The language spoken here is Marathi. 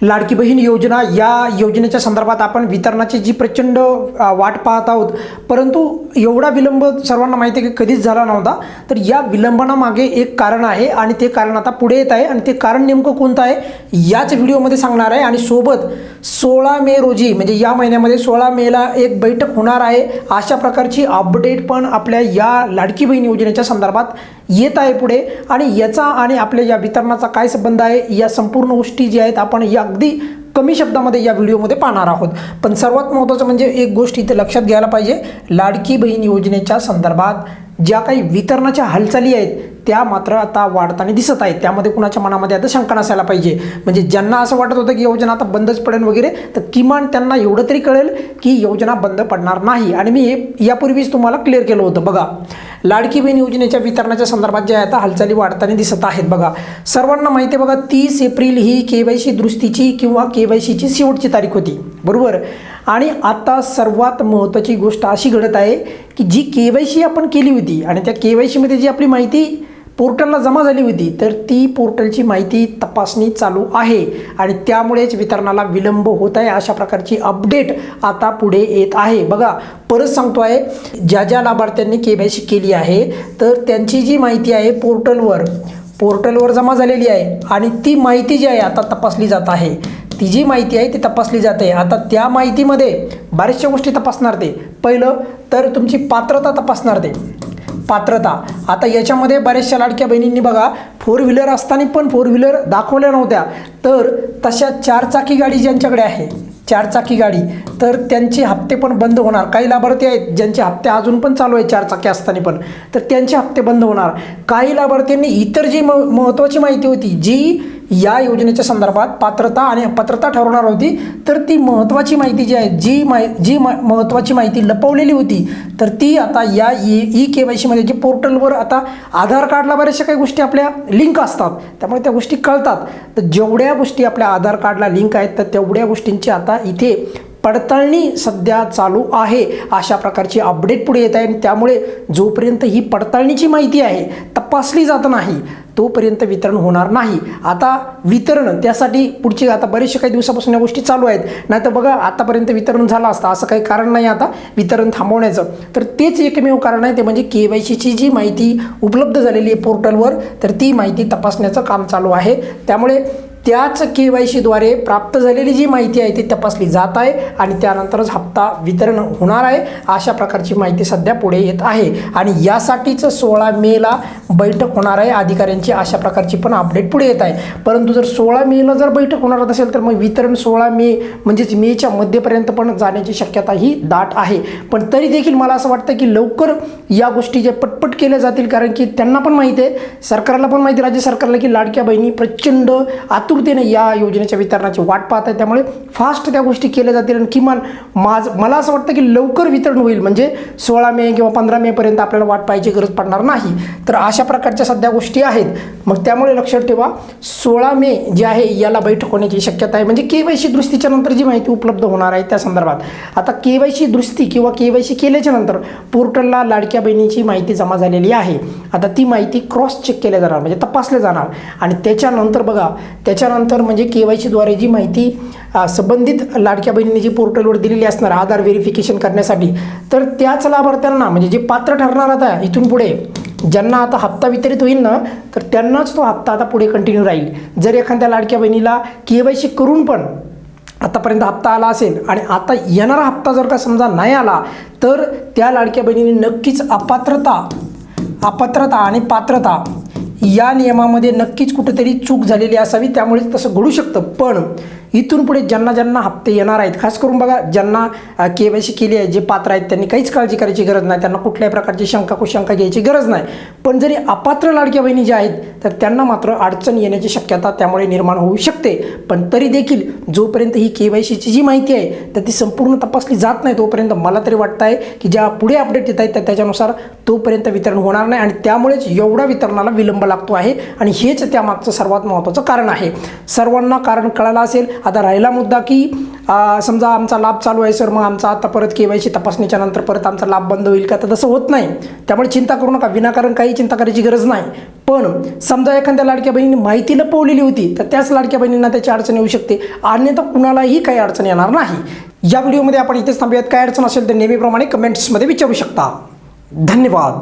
लाडकी बहीण योजना या योजनेच्या संदर्भात आपण वितरणाची जी प्रचंड वाट पाहत आहोत, परंतु एवढा विलंब सर्वांना माहिती आहे की कधीच झाला नव्हता। तर या विलंबनामागे एक कारण आहे आणि ते कारण आता पुढे येत आहे आणि ते कारण नेमकं कोणतं आहे याच व्हिडिओमध्ये सांगणार आहे। आणि सोबत 16 मे रोजी म्हणजे या महिन्यामध्ये 16 मेला एक बैठक होणार आहे, अशा प्रकारची अपडेट पण आपल्या या लाडकी बहीण योजनेच्या संदर्भात येत आहे पुढे। आणि याचा आणि आपल्या या वितरणाचा काय संबंध आहे या संपूर्ण गोष्टी जी आहेत आपण या अगदी कमी शब्दामध्ये या व्हिडिओमध्ये पाहणार आहोत। पण सर्वात महत्त्वाचं म्हणजे एक गोष्ट इथे लक्षात घ्यायला पाहिजे, लाडकी बहीण योजनेच्या संदर्भात ज्या काही वितरणाच्या हालचाली आहेत त्या मात्र आता वाढताना दिसत आहेत। त्यामध्ये कुणाच्या मनामध्ये आता शंका नसायला पाहिजे। म्हणजे ज्यांना असं वाटत होतं की योजना आता बंदच पडेल वगैरे, तर किमान त्यांना एवढं तरी कळेल की योजना बंद पडणार नाही। आणि मी हे यापूर्वीच तुम्हाला क्लिअर केलं होतं। बघा, लाडकी बहीण योजनेच्या वितरणाच्या संदर्भात ज्या आता हालचाली वाढताना दिसत आहेत। बघा, सर्वांना माहिती आहे, बघा 30 एप्रिल ही KYC दुरुस्तीची किंवा KYCची शेवटची तारीख होती, बरोबर। आणि आता सर्वात महत्त्वाची गोष्ट अशी घडत आहे की जी KYC आपण केली होती आणि त्या KYC मध्ये जी आपली माहिती पोर्टलला जमा झाली होती, तर ती पोर्टलची माहिती तपासणी चालू आहे आणि त्यामुळेच वितरणाला विलंब होत आहे, अशा प्रकारची अपडेट आता पुढे येत आहे। बघा, परत सांगतो आहे, ज्या ज्या लाभार्थ्यांनी KYC केली आहे तर त्यांची जी माहिती आहे पोर्टलवर जमा झालेली आहे आणि ती माहिती जी आहे आता तपासली जात आहे। ती जी माहिती आहे ती तपासली जाते। आता त्या माहितीमध्ये बऱ्याचशा गोष्टी तपासणार ते। पहिलं तर तुमची पात्रता तपासणार ते, पात्रता। आता याच्यामध्ये बऱ्याचशा लाडक्या बहिणींनी बघा 4 व्हीलर असताना पण 4 व्हीलर दाखवल्या नव्हत्या, तर तशा 4 चाकी गाडी ज्यांच्याकडे आहे, 4 चाकी गाडी, तर त्यांचे हप्ते पण बंद होणार। काही लाभार्थी आहेत ज्यांचे हप्ते अजून पण चालू आहे 4 चाकी असताना पण, तर त्यांचे हप्ते बंद होणार। काही लाभार्थ्यांनी इतर जी महत्त्वाची माहिती होती जी या योजनेच्या संदर्भात पात्रता आणि अपात्रता ठरवणार होती, तर ती महत्त्वाची माहिती जी आहे जी महत्त्वाची माहिती लपवलेली होती, तर ती आता या KYC मध्ये जे पोर्टलवर आता आधार कार्डला बऱ्याचशा काही गोष्टी आपल्या लिंक असतात, त्यामुळे त्या गोष्टी कळतात। तर जेवढ्या गोष्टी आपल्या आधार कार्डला लिंक आहेत तर तेवढ्या गोष्टींची आता इथे पडताळणी सध्या चालू आहे, अशा प्रकारची अपडेट पुढे येत आहे। आणि त्यामुळे जोपर्यंत ही पडताळणीची माहिती आहे तपासली जात नाही तोपर्यंत वितरण होणार नाही। आता वितरण त्यासाठी पुढचे आता बरेचसे काही दिवसापासून या गोष्टी चालू आहेत, नाही तर बघा आतापर्यंत वितरण झालं असतं, असं काही कारण नाही आता वितरण थांबवण्याचं। तर तेच एकमेव कारण आहे, ते म्हणजे KYCची जी माहिती उपलब्ध झालेली आहे पोर्टलवर, तर ती माहिती तपासण्याचं काम चालू आहे। त्यामुळे त्याच KYCद्वारे प्राप्त झालेली जी माहिती आहे ती तपासली जात आहे आणि त्यानंतरच हप्ता वितरण होणार आहे, अशा प्रकारची माहिती सध्या पुढे येत आहे। आणि यासाठीच 16 मेला बैठक होणार आहे अधिकाऱ्यांची, अशा प्रकारची पण अपडेट पुढे येत आहे। परंतु जर 16 मेला जर बैठक होणार असेल तर मग वितरण 16 मे म्हणजेच मेच्या मध्यपर्यंत पण जाण्याची शक्यता ही दाट आहे। पण तरी देखील मला असं वाटतं की लवकर या गोष्टी ज्या पटपट केल्या जातील, कारण की त्यांना पण माहिती आहे, सरकारला पण माहिती आहे, राज्य सरकारला, की लाडक्या बहिणी प्रचंड आतुरतेने या योजनेच्या वितरणाची वाट पाहत आहे। त्यामुळे फास्ट त्या गोष्टी केल्या जातील आणि किमान मला असं वाटतं की लवकर वितरण होईल, म्हणजे 16 मे किंवा 15 मे पर्यंत आपल्याला वाट पाहायची गरज पडणार नाही। तर अशा प्रकारच्या सध्या गोष्टी आहेत। मग त्यामुळे लक्षात ठेवा 16 मे जे आहे याला बैठक होण्याची शक्यता आहे, म्हणजे KYC दुरुस्तीच्या नंतर जी माहिती उपलब्ध होणार आहे त्या संदर्भात। आता KYC दुरुस्ती किंवा KYC केल्याच्या नंतर पोर्टलला लाडक्या बहिणीची माहिती जमा झालेली आहे, आता ती माहिती क्रॉस चेक केल्या जाणार, म्हणजे तपासल्या जाणार। आणि त्याच्यानंतर बघा, त्याच्यानंतर म्हणजे KYCद्वारे जी माहिती संबंधित लाडक्या बहिणींनी जी पोर्टलवर दिलेली असणार आधार व्हेरिफिकेशन करण्यासाठी, तर त्याच लाभार्थ्यांना म्हणजे जे पात्र ठरणार आता इथून पुढे ज्यांना आता हप्ता वितरित होईल ना, तर त्यांनाच तो हप्ता आता पुढे कंटिन्यू राहील। जर एखाद्या लाडक्या बहिणीला KYC करून पण आतापर्यंत हप्ता आला असेल आणि आता येणारा हप्ता जर का समजा नाही आला, तर त्या लाडक्या बहिणीने नक्कीच अपात्रता आणि पात्रता या नियमामध्ये नक्कीच कुठेतरी चूक झालेली असावी, त्यामुळे तसं घडू शकतं। पण इथून पुढे ज्यांना हप्ते येणार आहेत, खास करून बघा ज्यांना KYC केली आहे, जे पात्र आहेत त्यांनी काहीच काळजी करायची गरज नाही, त्यांना कुठल्याही प्रकारची कुशंका घ्यायची गरज नाही। पण जरी अपात्र लाडक्या बहिणी ज्या आहेत तर त्यांना मात्र अडचण येण्याची शक्यता त्यामुळे निर्माण होऊ शकते। पण तरी देखील जोपर्यंत ही KYCची जी माहिती आहे तर ती संपूर्ण तपासली जात नाही तोपर्यंत मला तरी वाटतं आहे की ज्या पुढे अपडेट येत आहेत तर त्याच्यानुसार तोपर्यंत वितरण होणार नाही आणि त्यामुळेच एवढा वितरणाला विलंब लागतो आहे आणि हेच त्यामागचं सर्वात महत्त्वाचं कारण आहे। सर्वांना कारण कळालं असेल। आता राहिला मुद्दा की समजा आमचा लाभ चालू आहे सर, मग आमचा आता परत KYC तपासणीच्या नंतर परत आमचा लाभ बंद होईल का, तर तसं होत नाही. त्यामुळे चिंता करू नका, विनाकारण काही चिंता करायची गरज नाही. पण समजा एखाद्या लाडक्या बहिणीने माहिती लपवलेली होती, तर त्याच लाडक्या बहिणींना त्याची अडचण येऊ शकते, अन्यथा कुणालाही काही अडचण येणार नाही. या व्हिडिओमध्ये आपण इथेच थांबूयात. काय अडचण असेल तर नेहमीप्रमाणे कमेंट्समध्ये विचारू शकता. धन्यवाद.